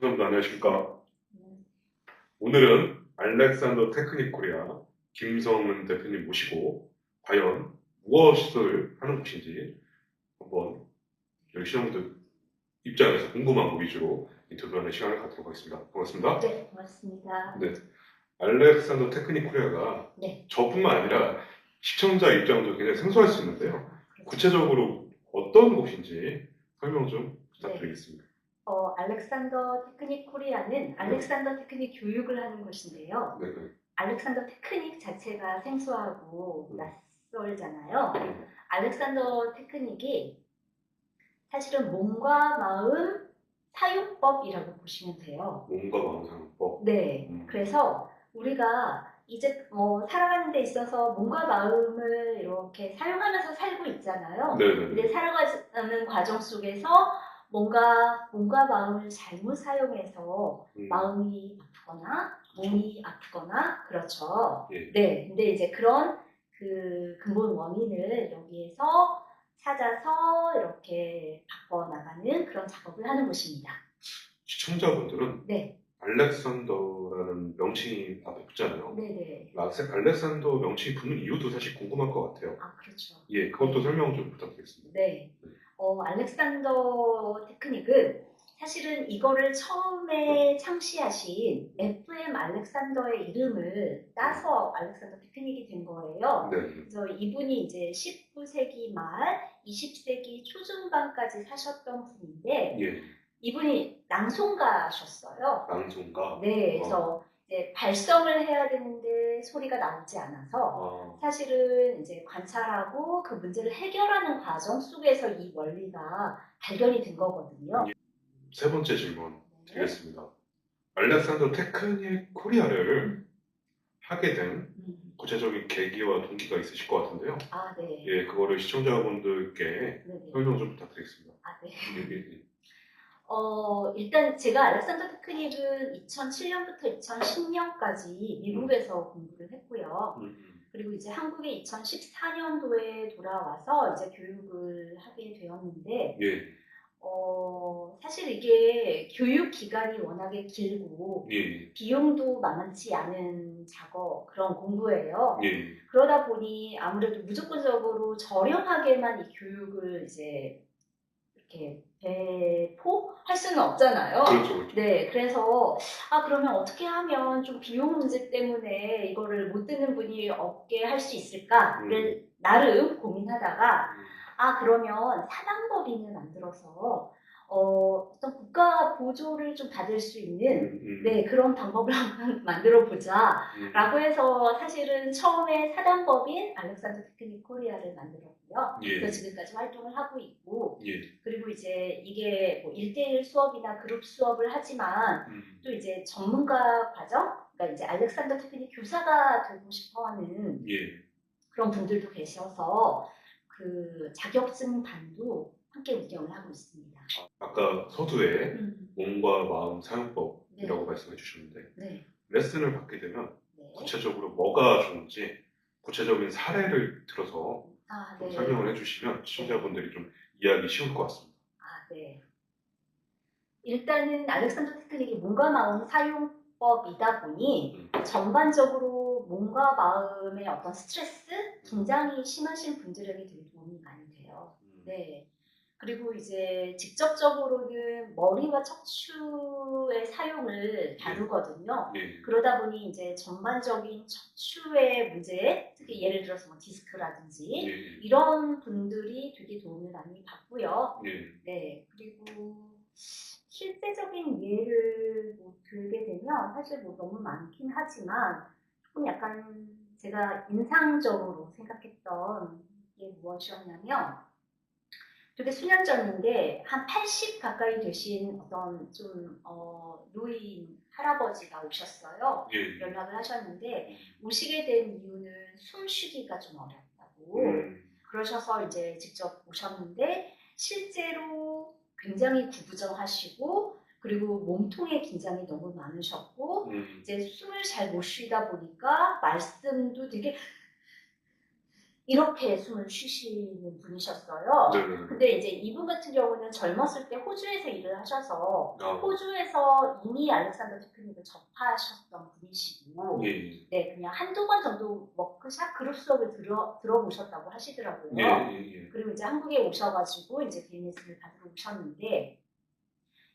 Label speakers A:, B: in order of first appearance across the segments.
A: 여러분 안녕하십니까.
B: 음,
A: 오늘은 알렉산더 테크닉 코리아 김성은 대표님 모시고 과연 무엇을 하는 곳인지 한번 여기 시청자분들 입장에서 궁금한 거 위주로 인터뷰하는 시간을 갖도록 하겠습니다. 반갑습니다.
B: 네, 고맙습니다.
A: 네, 알렉산더 테크닉 코리아가
B: 네,
A: 저뿐만 아니라 시청자 입장도 굉장히 생소할 수 있는데요.
B: 그렇죠.
A: 구체적으로 어떤 곳인지 설명 좀
B: 네,
A: 부탁드리겠습니다.
B: 알렉산더 테크닉 코리아는 알렉산더 테크닉 교육을 하는 곳인데요.
A: 네, 네.
B: 알렉산더 테크닉 자체가 생소하고
A: 음,
B: 낯설잖아요.
A: 음,
B: 알렉산더 테크닉이 사실은 몸과 마음 사용법이라고 보시면 돼요.
A: 몸과 마음 사용법.
B: 네, 그래서 우리가 이제 살아가는 데 있어서 몸과 마음을 이렇게 사용하면서 살고 있잖아요.
A: 네네네.
B: 근데 살아가는 과정 속에서 뭔가 몸과 마음을 잘못 사용해서 마음이 아프거나 몸이 아프거나 그렇죠.
A: 예.
B: 네, 근데 이제 그런 그 근본 원인을 여기에서 찾아서 이렇게 바꿔나가는 그런 작업을 하는 곳입니다.
A: 시청자분들은
B: 네,
A: 알렉산더라는 명칭이 앞에 붙잖아요.
B: 네네.
A: 알렉산더 명칭이 붙는 이유도 사실 궁금할 것 같아요.
B: 아, 그렇죠.
A: 예, 그것도
B: 네.
A: 설명 좀 부탁드리겠습니다.
B: 네.
A: 네.
B: 알렉산더 테크닉은 사실은 이거를 처음에 창시하신 FM 알렉산더의 이름을 따서 알렉산더 테크닉이 된 거예요.
A: 네.
B: 그래서 이분이 이제 19세기 말, 20세기 초중반까지 사셨던 분인데,
A: 예,
B: 이분이 낭송가셨어요.
A: 낭송가.
B: 네, 그래서 이제 발성을 해야 되는데 소리가 나오지 않아서 사실은 이제 관찰하고 그 문제를 해결하는 과정 속에서 이 원리가 발견이 된 거거든요.
A: 예. 세 번째 질문
B: 네.
A: 드리겠습니다. 알렉산더 테크닉 코리아를 하게 된
B: 음.
A: 구체적인 계기와 동기가 있으실 것 같은데요.
B: 아, 네.
A: 예, 그거를 시청자분들께
B: 네네.
A: 설명 좀 부탁드리겠습니다.
B: 아, 네.
A: 예, 예, 예.
B: 일단 제가 알렉산더 테크닉은 2007년부터 2010년까지 미국에서 공부를 했고요. 그리고 이제 한국에 2014년도에 돌아와서 이제 교육을 하게 되었는데,
A: 예,
B: 사실 이게 교육 기간이 워낙에 길고,
A: 예,
B: 비용도 만만치 않은 작업, 그런 공부예요.
A: 예.
B: 그러다 보니 아무래도 무조건적으로 저렴하게만 이 교육을 이제 이렇게 배포할 수는 없잖아요.
A: 그렇죠, 그렇죠.
B: 네, 그래서 그러면 어떻게 하면 좀 비용 문제 때문에 이거를 못 듣는 분이 없게 할 수 있을까를 나름 고민하다가 그러면 사단법인을 만들어서 어떤 국가 보조를 좀 받을 수 있는 네, 그런 방법을 한번 만들어 보자라고 해서 사실은 처음에 사단법인 알렉산더 테크닉 코리아를 만들었고요.
A: 예,
B: 그래서 지금까지 활동을 하고 있고
A: 예.
B: 그리고 이제 이게 뭐 1대1 수업이나 그룹 수업을 하지만 또 이제 전문가 과정, 그러니까 이제 알렉산더 테크닉 교사가 되고 싶어 하는
A: 예.
B: 그런 분들도 계셔서 그 자격증 반도 함께 운영을 하고 있습니다.
A: 아까 서두에 몸과 마음 사용법이라고
B: 네.
A: 말씀해 주셨는데
B: 네.
A: 레슨을 받게 되면
B: 네.
A: 구체적으로 뭐가 좋은지 구체적인 사례를 들어서 좀
B: 네.
A: 설명을 해주시면 시청자분들이 좀 이해하기 쉬울 것 같습니다.
B: 네. 일단은 알렉산더 테크닉이 몸과 마음 사용법이다 보니 전반적으로 몸과 마음의 어떤 스트레스, 긴장이 심하신 분들에게 되게 도움이 많이 돼요. 네. 그리고 이제 직접적으로는 머리와 척추의 사용을 다루거든요. 그러다 보니 이제 전반적인 척추의 문제, 특히 예를 들어서 뭐 디스크라든지 이런 분들이 되게 도움을 많이 받고요. 네. 그리고 실제적인 예를 뭐 들게 되면 사실 뭐 너무 많긴 하지만 조금 약간 제가 인상적으로 생각했던 게 무엇이었냐면 되게 수년 전인데 한 80 가까이 되신 어떤 좀 노인 할아버지가 오셨어요. 연락을 하셨는데 오시게 된 이유는 숨쉬기가 좀 어렵다고 그러셔서 이제 직접 오셨는데 실제로 굉장히 구부정하시고 그리고 몸통에 긴장이 너무 많으셨고 이제 숨을 잘 못 쉬다 보니까 말씀도 되게 이렇게 숨을 쉬시는 분이셨어요.
A: 네네네.
B: 근데 이제 이분 같은 경우는 젊었을 때 호주에서 일을 하셔서
A: 아,
B: 호주에서 이미 알렉산더 테크닉을 접하셨던 분이시고
A: 예, 예.
B: 네, 그냥 한두 번 정도 워크샵 그룹 수업을 들어보셨다고 하시더라고요.
A: 예, 예, 예.
B: 그리고 이제 한국에 오셔가지고 이제 개인 레슨을 받으러 오셨는데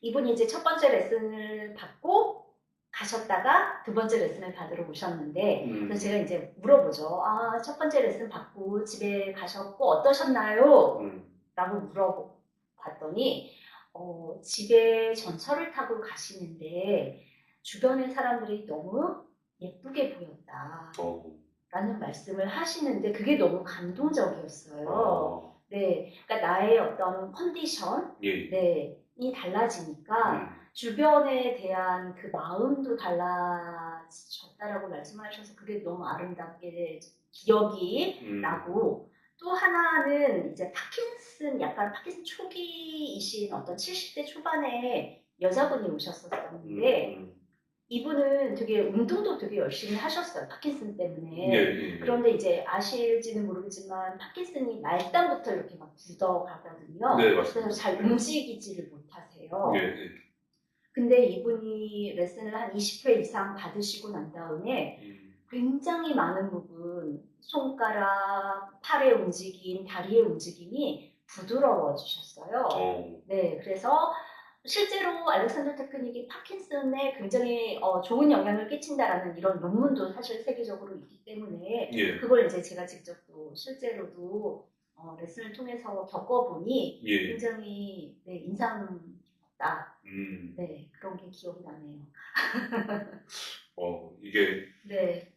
B: 이분이 이제 첫 번째 레슨을 받고 가셨다가 두 번째 레슨을 받으러 오셨는데 그래서 제가 이제 물어보죠. 아, 첫 번째 레슨 받고 집에 가셨고 어떠셨나요? 라고 물어봤더니 집에 전철을 타고 가시는데 주변의 사람들이 너무 예쁘게 보였다. 라는 말씀을 하시는데 그게 너무 감동적이었어요. 네, 그러니까 나의 어떤 컨디션,
A: 예.
B: 네, 이 달라지니까 주변에 대한 그 마음도 달라졌다라고 말씀하셔서 그게 너무 아름답게 기억이 나고 또 하나는 이제 약간 파킨슨 초기이신 어떤 70대 초반의 여자분이 오셨었는데 이분은 되게 운동도 되게 열심히 하셨어요. 파킨슨 때문에.
A: 예.
B: 그런데 이제 아실지는 모르겠지만 파킨슨이 말단부터 이렇게 막 굳어가거든요.
A: 네,
B: 그래서
A: 맞습니다.
B: 잘 움직이지를 못하세요.
A: 예.
B: 근데 이분이 레슨을 한 20회 이상 받으시고 난 다음에 굉장히 많은 부분, 손가락, 팔의 움직임, 다리의 움직임이 부드러워지셨어요. 네, 그래서 실제로 알렉산더 테크닉이 파킨슨에 굉장히 좋은 영향을 끼친다라는 이런 논문도 사실 세계적으로 있기 때문에
A: 예.
B: 그걸 이제 제가 직접 또 실제로도 레슨을 통해서 겪어보니
A: 예.
B: 굉장히 네, 인상 깊었다. 네, 그런 게 기억이 나네요.
A: 이게
B: 네.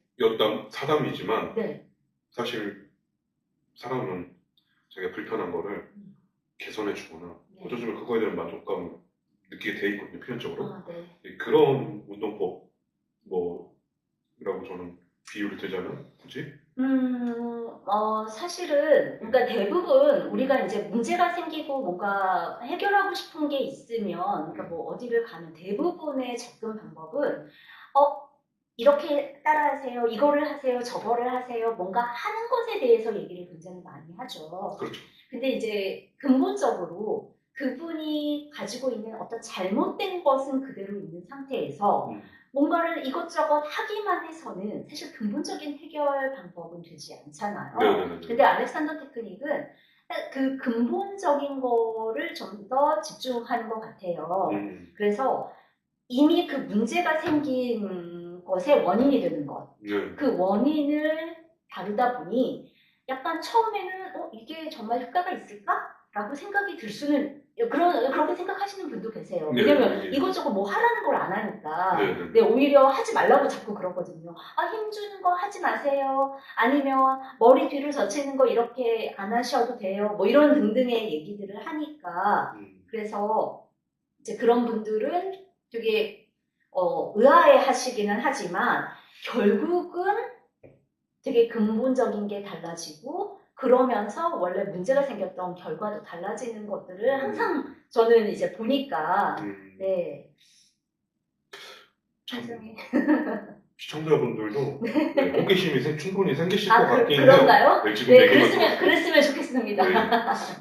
A: 사담이지만
B: 네.
A: 사실 사람은 자기가 불편한 거를 개선해 주거나 고쳐주면 그거에 대한 만족감을 느끼게 돼 있거든요, 필연적으로.
B: 네.
A: 그런 운동법 뭐라고 저는 비유를 들자면 굳이?
B: 사실은 그러니까 대부분 우리가 이제 문제가 생기고 뭔가 해결하고 싶은 게 있으면 그러니까 뭐 어디를 가면 대부분의 접근 방법은 이렇게 따라하세요, 이거를 하세요, 저거를 하세요, 뭔가 하는 것에 대해서 얘기를 굉장히 많이 하죠.
A: 그렇죠.
B: 근데 이제 근본적으로 그분이 가지고 있는 어떤 잘못된 것은 그대로 있는 상태에서 뭔가를 이것저것 하기만 해서는 사실 근본적인 해결 방법은 되지 않잖아요.
A: 네네네.
B: 근데 알렉산더 테크닉은 그 근본적인 거를 좀 더 집중하는 것 같아요. 그래서 이미 그 문제가 생긴 것의 원인이 되는 것. 그 원인을 다루다 보니 약간 처음에는 이게 정말 효과가 있을까? 라고 생각이 들 수는 그렇게 생각하시는 분도 계세요. 왜냐면 이것저것 뭐 하라는 걸 안 하니까. 네, 오히려 하지 말라고 자꾸 그러거든요. 힘주는 거 하지 마세요. 아니면 머리 뒤를 젖히는 거 이렇게 안 하셔도 돼요. 뭐 이런 등등의 얘기들을 하니까. 그래서 이제 그런 분들은 되게 의아해 하시기는 하지만 결국은 되게 근본적인 게 달라지고 그러면서 원래 문제가 생겼던 결과도 달라지는 것들을 항상 저는 이제 보니까 네. 굉장히
A: 시청자분들도 네, 호기심이 충분히 생기실 것 같긴 해요.
B: 그런가요?
A: 네, 지금
B: 그랬으면 좋겠습니다.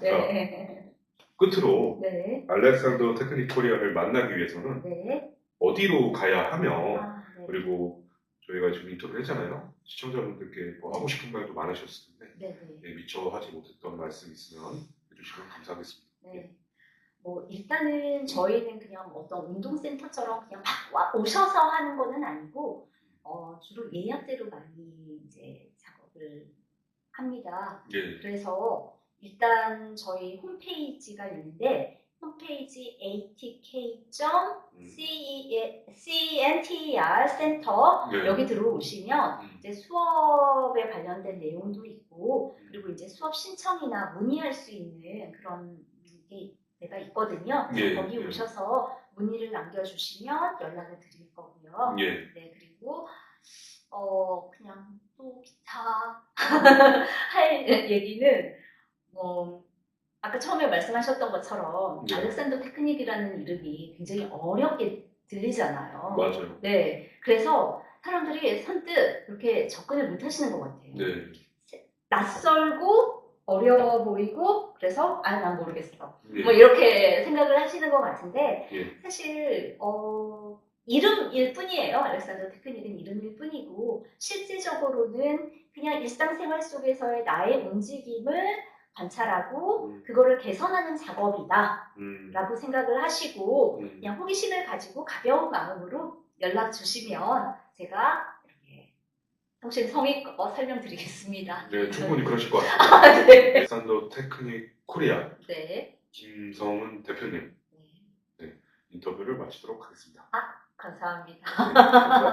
A: 네. 끝으로
B: 네.
A: 알렉산더 테크닉 코리아를 만나기 위해서는
B: 네.
A: 어디로 가야 하며
B: 네.
A: 그리고 저희가 지금 인터뷰를 했잖아요. 시청자분들께 뭐 하고 싶은 말도 많으셨을 텐데 미처 하지 못했던 말씀 있으면 해주시면 감사하겠습니다.
B: 네. 뭐 일단은 저희는 그냥 어떤 운동센터처럼 그냥 막 오셔서 하는 거는 아니고 주로 예약제로 많이 이제 작업을 합니다. 그래서 일단 저희 홈페이지가 있는데 홈페이지 atk.center 센터 여기 들어오시면 이제 수업에 관련된 내용도 있고 그리고 이제 수업 신청이나 문의할 수 있는 그런 게 내가 있거든요. 거기 오셔서 문의를 남겨주시면 연락을 드릴 거고요. 네, 그리고 그냥 또 기타 할 얘기는 아까 처음에 말씀하셨던 것처럼 알렉산더 테크닉이라는 이름이 굉장히 어렵게 들리잖아요.
A: 맞아요.
B: 네, 그래서 사람들이 선뜻 그렇게 접근을 못 하시는 것 같아요. 낯설고 어려워 보이고 그래서 난 모르겠어.
A: 예.
B: 뭐 이렇게 생각을 하시는 것 같은데
A: 예.
B: 사실 이름일 뿐이에요. 알렉산더 테크닉은 이름일 뿐이고 실질적으로는 그냥 일상생활 속에서의 나의 움직임을 관찰하고 그거를 개선하는 작업이다라고 생각을 하시고 그냥 호기심을 가지고 가벼운 마음으로 연락 주시면 제가 이렇게 혹시 성의껏 설명드리겠습니다.
A: 네, 충분히 그러실 것 같아요.
B: 네.
A: 알렉산더 테크닉 코리아
B: 네.
A: 김성은 대표님 인터뷰를 마치도록 하겠습니다.
B: 감사합니다.
A: 네, 감사합니다.